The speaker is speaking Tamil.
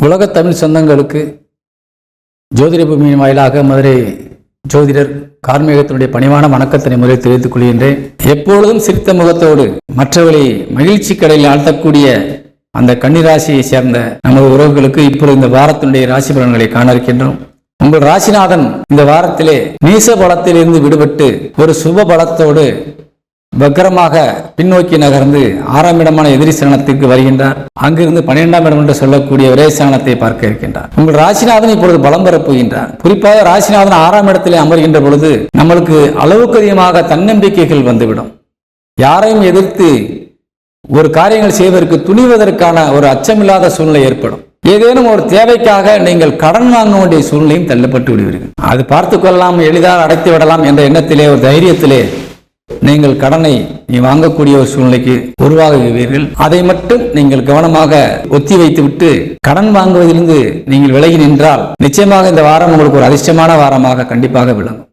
உலக தமிழ் சொந்தங்களுக்கு ஜோதிட பூமியின் வாயிலாக மதுரை ஜோதிடர் கார்மேகத்தினுடைய பணிவான வணக்கத்தினை முறை தெரிவித்துக் கொள்கின்றேன். எப்பொழுதும் சிரித்த முகத்தோடு மற்றவர்களை மகிழ்ச்சி கடலில் ஆழ்த்தக்கூடிய அந்த கன்னிராசியை சேர்ந்த நமது உறவுகளுக்கு இப்பொழுது இந்த வாரத்தினுடைய ராசி பலன்களை காண இருக்கின்றோம். உங்கள் ராசிநாதன் இந்த வாரத்திலே நீச பலத்திலிருந்து விடுபட்டு ஒரு சுப பலத்தோடு வக்கரமாக பின்னோக்கி நகர்ந்து 6ஆம் இடமான எதிரி சலனத்திற்கு வருகின்றார். அங்கிருந்து 12ஆம் இடம் என்று சொல்லக்கூடிய ஒரே சலனத்தை பார்க்க இருக்கின்றார். உங்கள் ராசிநாதன் இப்பொழுது பலம் பெறப் போகின்றார். குறிப்பாக ராசிநாதன் 6ஆம் இடத்திலே அமர்கின்ற பொழுது நம்மளுக்கு அளவுக்கு அதிகமாக தன்னம்பிக்கைகள் வந்துவிடும். யாரையும் எதிர்த்து ஒரு காரியங்கள் செய்வதற்கு துணிவதற்கான ஒரு அச்சமில்லாத சூழ்நிலை ஏற்படும். ஏதேனும் ஒரு தேவைக்காக நீங்கள் கடன் வாங்க வேண்டிய சூழ்நிலையும் தள்ளப்பட்டு விடுவீர்கள். அது பார்த்து கொள்ளலாம், எளிதாக அடைத்து விடலாம் என்ற எண்ணத்திலே ஒரு தைரியத்திலே நீங்கள் கடனை வாங்கக்கூடிய ஒரு சூழ்நிலைக்கு உருவாகுவீர்கள். அதை மட்டும் நீங்கள் கவனமாக ஒத்தி வைத்துவிட்டு கடன் வாங்குவதிலிருந்து நீங்கள் விலகி நின்றால் நிச்சயமாக இந்த வாரம் உங்களுக்கு ஒரு அதிர்ஷ்டமான வாரமாக கண்டிப்பாக விளங்கும்.